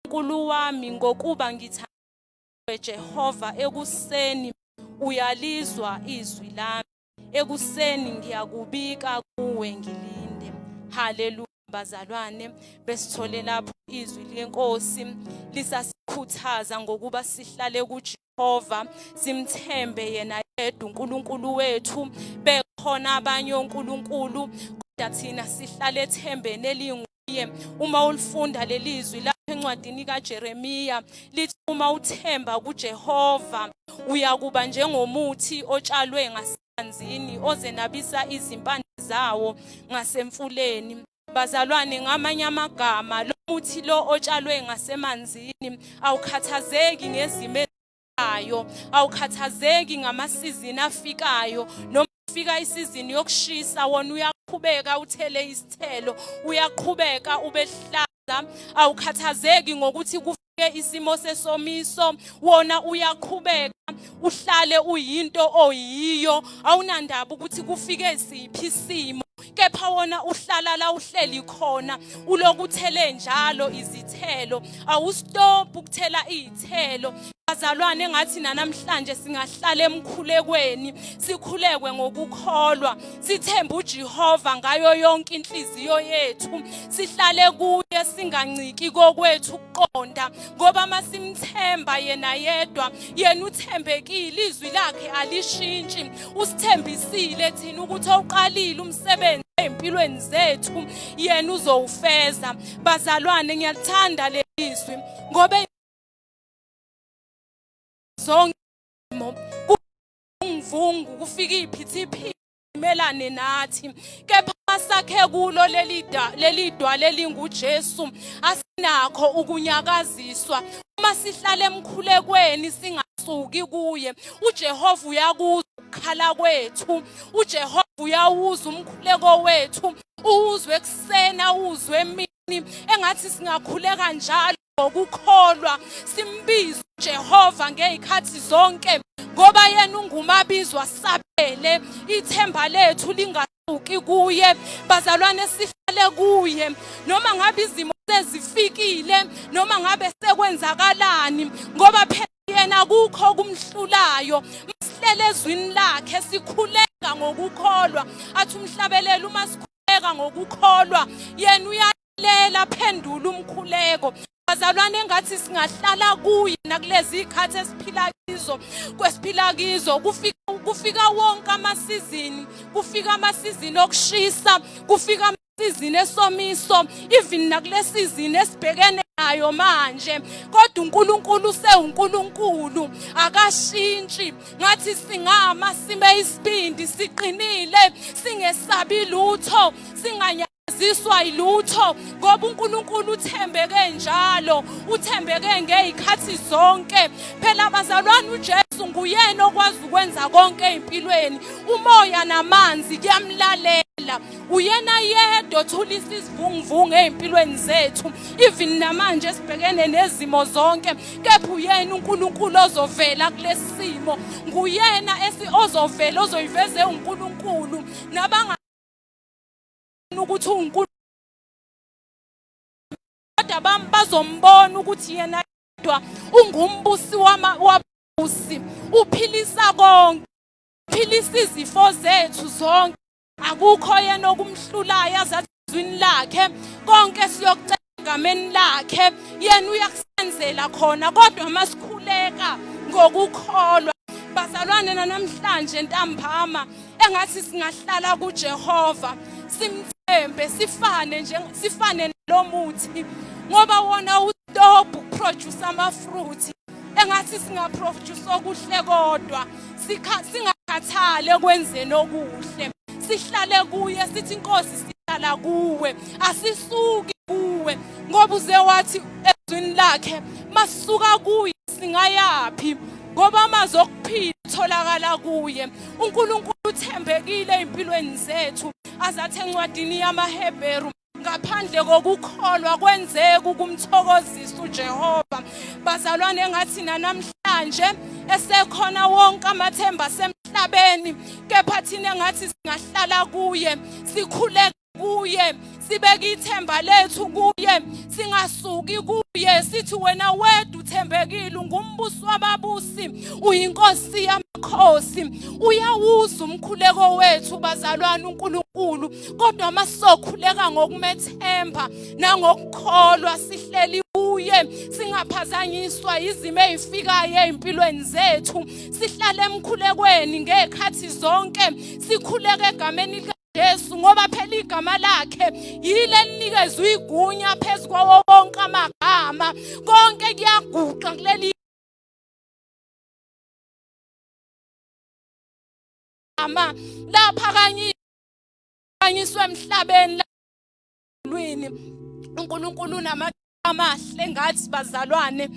C: Nkulu wami, ngokuba ngithandwe Jehova. Ekuseni uyalizwa izwi lami, ekuseni ngiyakubika kuwe ngilinde. Hallelujah bazalwane. Besithole lapho izwi lenkosi lisasikhuthaza ngokuba sihlale kuJehova, simthembe yena yedwa uNkulunkulu wethu. Bekhona abanye onkulunkulu kodwa thina sihlale ethembeni elinguye. Uma ulifunda lelizwi lapha encwadini kaJeremiya lithi uma uthemba kuJehova uyakuba njengomuthi otshalwe ngasemanzini, ozenabisa izimpande zawo ngasemfuleni. Bazalwane, ngamanye amagama lo muthi lo otshalwe ngasemanzini awukhathazeki ngezimo ezifikayo, awukhathazeki ngamasizini afikayo. Noma fika isizini yokushisa wona uyaqhubeka uthele isithelo, uyaqhubeka ubehlaza. Awukhathazeki ngokuthi kufike isimo sesomiso, wona uyaqhubeka uhlale uyinto oyiyo. Awunandaba ukuthi kufike isiphi isimo, kepha wona uhlala la uhleli khona ulokuthele njalo izithelo. Awustop ukuthela izithelo. Bazalwane engathi namhlanje singahlala emkhulekweni, sikhulekwe ngokukholwa, sithembe uJehova ngayo yonke inhliziyo yethu, sihlale kuye singanciki kokwethu ukuqonda, ngoba masimthemba yena yedwa, yena uthembekile, izwi lakhe alishintshi, usithembisile thina ukuthi awuqalile umsebenzi empilweni zethu yena uzowufeza. Bazalwane ngiyalithanda lelizwi ngoba zonke umvungu kufika iphithiphi melane nathi, kepha masakhe kulo lelidwa lelinguJesu asinakho ukunyakaziswa. Uma sihlale emkhulekweni singasuki kuye, uJehova uyakuzwa ukukhala kwethu, uJehova uyawuzwa umkhuleko wethu, uzwe ekusena uzwe emini, engathi singakhuleka njalo ngokukholwa simbize uJehova ngezikhathi zonke, ngoba yena ungumabizwa sabele, ithemba lethu lingasuki kuye. Bazalwane sihlale kuye noma ngabe izimo sezifikile, noma ngabe sekwenzakalani, ngoba phela yena kukho kumhlulayo. Masihlele ezwini lakhe sikhuleka ngokukholwa, athi umhlabelelo uma sikhuleka ngokukholwa yena uyalela phendula umkhuleko. Bazalwane engathi singahlala kuye nakulezi ikhathi esiphila kizo, kufika wonke amasizini, kufika amasizini okushisa, kufika amasizini esomiso, even nakulesizini esibhekene nayo manje, kodwa uNkulunkulu sewuNkulunkulu akashintshi. Ngathi singama sime isibindi siqinile, singesabi lutho, ziswa ilutho, ngoba uNkulunkulu uthembeke njalo, uthembeke ngezikhathi zonke. Phela bazalwane uJesu nguyena okwazi ukwenza konke empilweni, umoya namanzi kuyamlalela, uyena yedwa othulisa isivunguvungu empilweni zethu, even namanje sibhekene nezimo zonke, kepha uyena uNkulunkulu ozovela kulesimo, nguyena ozovela ozoyiveza uNkulunkulu nabanga ukuthi uNkulunkulu kodwa bazombona ukuthi yena yedwa ungumbusi wababusi, uphilisa konke, uphilisa izifo zethu zonke, akukho yena okumhlulayo azathi izwini lakhe, konke siyokucela egameni lakhe, yena uyakusenzela khona, kodwa masikhuleka ngokukholwa. Bazalwane namhlanje ntambama engathi singahlala kuJehova, simthembe, sifane lomuthi, ngoba wona udobu produce ama-fruit, engathi singaproduce okuhle kodwa singakhathali ekwenzeni okuhle, sihlale kuye, sithi Inkosi sihlala kuwe, asisuki kuwe, ngoba uze wathi ezwini lakhe masisuka kuye singayaphi, ngoba amazwi okuphila atholakala kuye. uNkulunkulu uthembekile empilweni zethu, azathi encwadini yamaHebheru, ngaphandle kokukholwa kwenzeka ukumthokozisa uJehova. Bazalwane engathi namhlanje esekhona wonke amathemba semhlabeni, kepha thina engathi singahlala kuye, sikhuleke kuye, sibeke ithemba lethu kuye, singasuki kuye, sithi wena wedwa uthembekile, ungumbusi wababusi, uyinkosi yamakhosi, uyawuzwa umkhuleko wethu. Bazalwane uNkulunkulu, kodwa masokhuleka ngokumethemba nangokukholwa, sihleli kuye, singaphazanyiswa izimo ezifikayo empilweni zethu, sihlale emkhulekweni ngezikhathi zonke, sikhuleke egameni Yesu, ngoba phela igama lakhe yile linikezwe igunya phezu kwawo wonke amagama, konke kuyaguqa kuleli gama lapha kanyiswe emhlabeni lwini. uNkulunkulu namagama amahle ngathi bazalwane,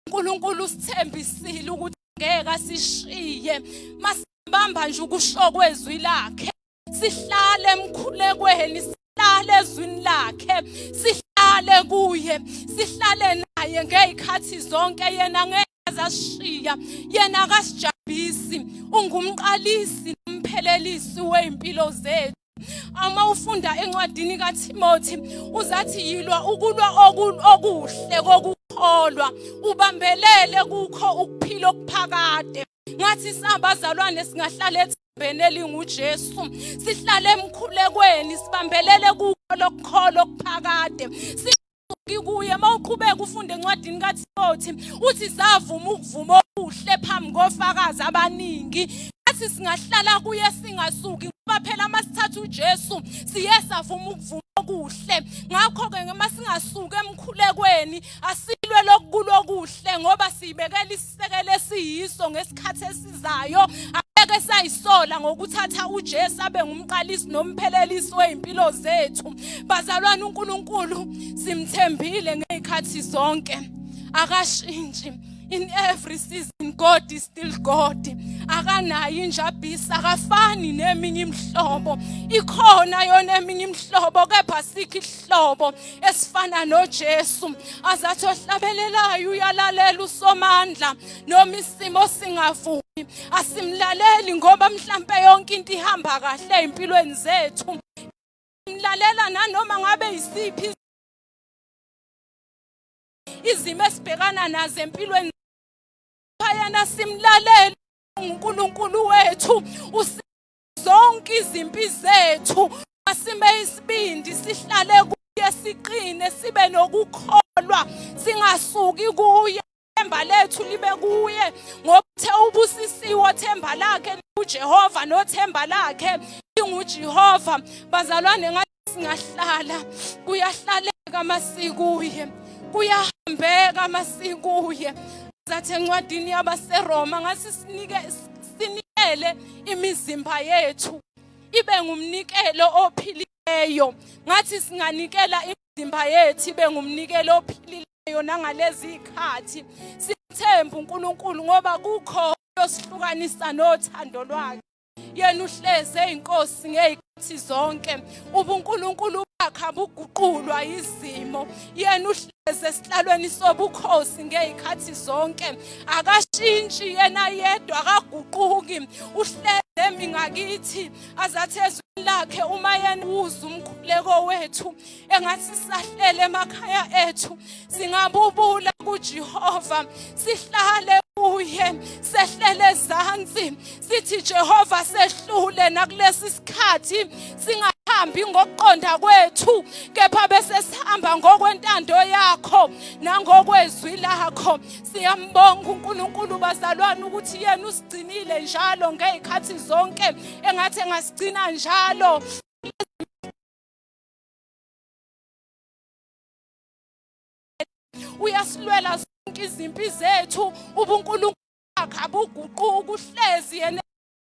C: uNkulunkulu usithembisile ukuthi ngeke asishiye, masibamba nje ukusho kwezwi lakhe, sihlale emkhulekweni, sihlale ezwini lakhe, sihlale kuye, sihlale naye ngezikhathi zonke. Yena ngeke azashiya, yena akasijabulisi, ungumqalisi nomphelelisi weimpilo zethu. Ama ufunda encwadini kaTimothi uzathi yilwa ukulwa okuhle kokukholwa ukukholwa ubambelele kukho ukuphila okuphakade. Ngathi sabazalwane singahlala ethembeni elinguJesu, sihlale emkhulekweni, sibambelele kukho lokukholwa okuphakade. Kuye mawuqhubeka ufunde encwadini kaTimothi uthi zavuma ukuvuma okuhle phambi kofakazi abaningi. Athi singahlala kuye singasuki ngoba phela masithatha uJesu siye savuma ukuvuma okuhle. Ngakho ke ngema singasuki emkhulekweni asilwe lokukuhle ngoba sibekela isisekelo esiyiso ngesikhathi esizayo. Ake sayisola ngokuthatha uJesu abe ngumqalisi nomphelelisi weimpilo zethu. Bazalwane, uNkulunkulu simthembile ngezikhathi zonke, akashintshi. In every season God is still God. Akanayo injabisa, akafani neminye imihlobo. Ikhona yona eminye imihlobo, kepha sikho ihlobo esifana noJesu. Azathi ohlabelelayo uyalalela usomandla noma isimo singavumi. Asimlaleli ngoba mhlambe yonke into ihamba kahle empilweni zethu. Simlalela nanoma ngabe isiphi izimo esibhekana nazo empilweni. Phayana simlalela uNkulunkulu wethu zonke izimpi zethu. Asime isibindi sihlale kuye, siqine, sibe nokukholwa, singasuki kuye. Themba lethu libe kuye ngoba ubusisiwe themba lakhe uJehova, nothemba lakhe inguJehova. Bazalwane, ngathi singahlala kuyahlaleka masikuye, kuyahambeka masikuye. Zathi encwadini yabaseRoma ngathi sinikele imizimba yethu ibe ngumnikelo ophilileyo. Ngathi singanikela imizimba yethu ibe ngumnikelo ophilileyo nangalezi ikhathi. Sithemba uNkulunkulu ngoba kukho osihlukanisa nothando lwakhe. Yena uhleze inkosi ngezikhathi zonke. UNkulunkulu bakhe buguqulwa izimo. Yena uhleze esihlalweni sobukhosi ngezikhathi zonke. Akashintshi yena yedwa, akaguquki. Uhleze mingakithi azathi ezweni lakhe uma yena uzwa umkhuleko wethu. Engathi sahlele emakhaya ethu, singabubula kuJehova, sihlale kuye, sehlele ezansi, sithi Jehova sehlule nakulesi sikhathi. Singahambi ngokuqonda kwethu, kepha bese sihamba ngokwentando yakho nangokwezwi lakho. Siyambonga uNkulunkulu bazalwane ukuthi yena usigcinile njalo ngezikhathi zonke. Engathi engasigcina njalo uyasilwela zonke izimpi zethu. uNkulunkulu wakhe abuguquki, uhlezi yena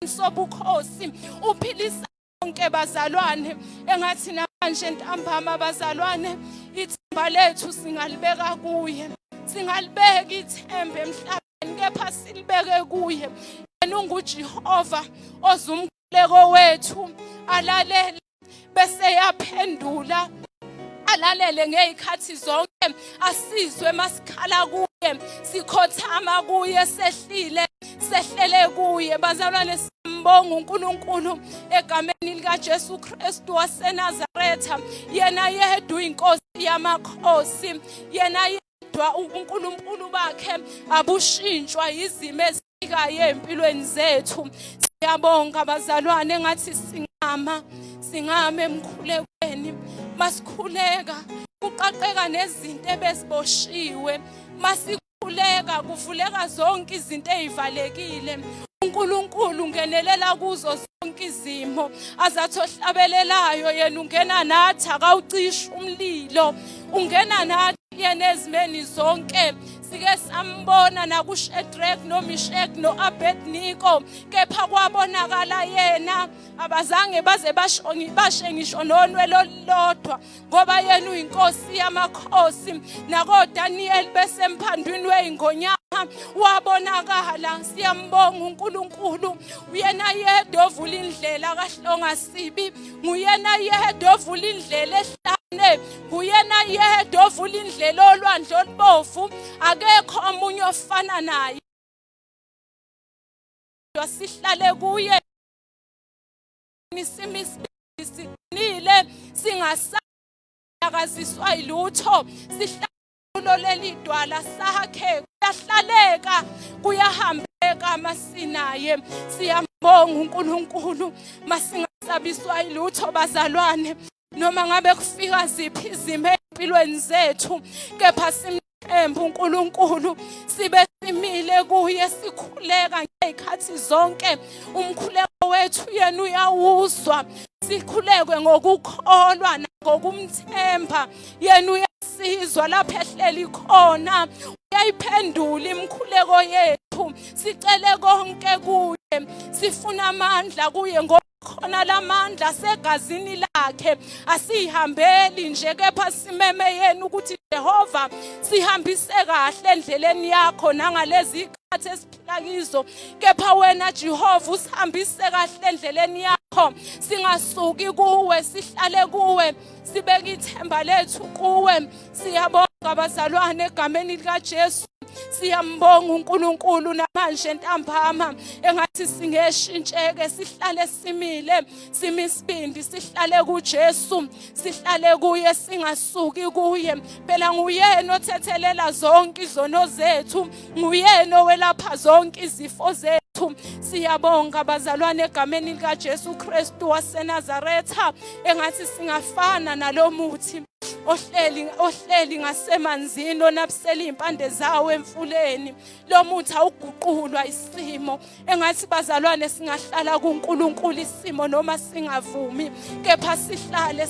C: sobukhosi, uphilisa bonke bazalwane. Engathi namanje ntambama bazalwane, ithemba lethu singalibeka kuye, singalibeka ithemba emhlabeni, kepha silibeke kuye. Yena unguJehova ozumkhuleko wethu, alalele bese yaphendula, alalele ngezikhathi zonke, asizwe masikhala kuye, sikhothama kuye, sehlele kuye. Bazalwane, siyambonga uNkulunkulu egameni likaJesu Kristu waseNazaretha. Yena yedwa inkosi yamakhosi, yena yedwa uNkulunkulu bakhe abushintshwa izimo ezifikayo empilweni zethu. Siyabonga bazalwane, ngathi singame emkhulekweni. Masikhuleka kuqaqeka nezinto ebeziboshiwe, masikhuleka kuvuleka zonke izinto ezivalekile. uNkulunkulu ungenelela kuzo zonke izimo. Azathi ohlabelelayo yena ungena nathi, akawucishi umlilo, ungena nathi yena ezimeni zonke. Sike sambona nakuShadrach noMeshach noAbednego, kepha kwabonakala yena. Abazange baze bashe ngisho nonwele olulodwa ngoba yena uyinkosi yamakhosi. NakoDaniel besemaphandweni weingonyama wabonakala. Siyambonga uNkulunkulu, uyena yedwa ovula indlela kahlonga sibi, nguyena yedwa ovula indlela ehlane, nguyena yedwa ovula indlela olwandle olubovu. Akekho omunye ofana naye. Sihlale kuye, sisinile, singasakaziswa ilutho. Sihlale kulo leli dwala sakhe kuyahlaleka kuyahambeka masinaye. Siyambonga uNkulunkulu masingasabiswa ilutho bazalwane, noma ngabe kufika ziphi izimo empilweni zethu, kepha simthemba uNkulunkulu, sibe simile kuye, sikhuleka ngezikhathi zonke. Umkhuleko wethu yena uyawuzwa, sikhulekwe ngokukholwa nangokumthemba. Yena uyasizwa lapho ehleli khona, uyayiphendula imikhuleko yethu. Sicele konke kuye, sifuna amandla kuye ngoba khona lamandla segazini lakhe. Asihambeli nje, kepha simeme yena ukuthi Jehova, sihambise kahle endleleni yakho nangalezi ikhathi esiphila kizo. Kepha wena Jehova usihambise kahle endleleni yakho, singasuki kuwe, sihlale kuwe, sibeke ithemba lethu kuwe. Siyabonga bazalwane egameni lika Jesu. Siyambonga uNkulunkulu namanje ntambama engathi singeshintsheke, sihlale simile, simisibindi, sihlale kuJesu, sihlale kuye, singasuki kuye. Phela nguyena othethelela zonke izono zethu, nguyena owelapha zonke izifo zethu. Siyabonga bazalwane egameni lika Jesu Kristu waseNazaretha, engathi singafana nalomuthi ohleli ngasemanzini onabisela impande zawo emfuleni. Lo muthi awuguqulwa isimo, engathi bazalwane singahlala kuNkulunkulu isimo noma singavumi, kepha sihlale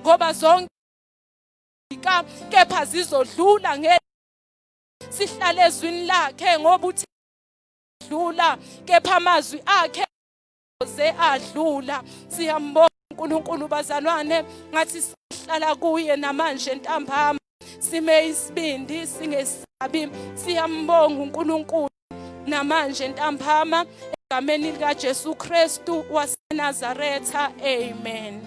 C: ngoba zonke kepha zizodlula sihlale ezwini lakhe ngoba uthi dlula, kepha amazwi akhe ze adlula. Siyambonga uNkulunkulu bazalwane, ngathi sihlala kuye namanje ntambama, sime isibindi singesabi. Siyambonga uNkulunkulu namanje ntambama egameni lika Jesu Kristu waseNazaretha. Amen.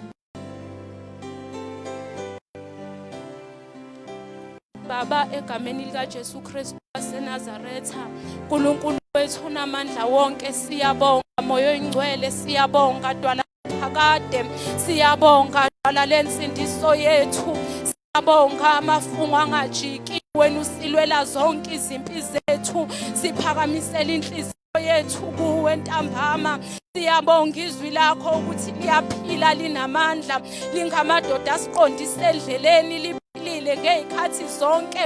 C: Baba egameni lika Jesu Kristu waseNazaretha, uNkulunkulu wethu namandla wonke, siyabonga moyo oyingcwele, siyabonga dwala phakade, siyabonga dwala lensindiso yethu, siyabonga amafungo angajiki, wena usilwela zonke izimpi zethu, siphakamisela inhliziyo yethu kuwe ntambama. Siyabonga izwi lakho ukuthi liyaphila, linamandla, lingamadoda asiqondise endleleni, liphilile ngezikhathi zonke.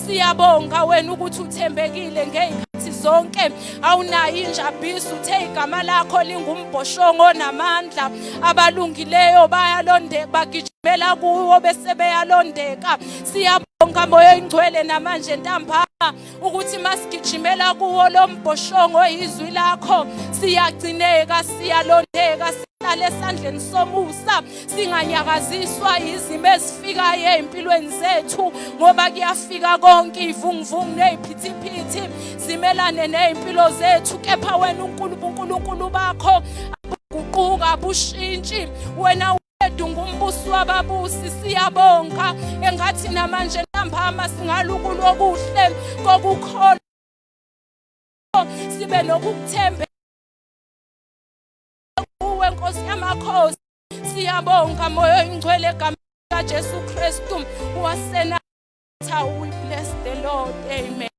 C: Siyabonga wena ukuthi uthembekile ngezikhathi zonke, awunayo injabiso, uthe igama lakho lingumbhoshongo namandla. Abalungileyo bayalondeka, bagijimela kuwo bese beyalondeka. Siyabonga moyo oyingcwele namanje ntambama ukuthi masigijimela kuwo lo mbhoshongo izwi lakho, siyagcineka, siyalondeka, sihlale esandleni somusa, singanyakaziswa izimo ezifikayo empilweni zethu, ngoba kuyafika konke ivunguvungu neziphithiphithi zimelane nezimpilo zethu, kepha wena uNkulunkulu bakho abuguquka, abushintshi. Wena ngumbusi wababusi, siyabonga engathi namanje ntambama singalukulo okuhle kokukholwa, sibe nokuthemba kuwe Nkosi yamakhosi. Siyabonga moyo oyingcwele egameni lika Jesu Kristu waseNazaretha. We bless the Lord. Amen.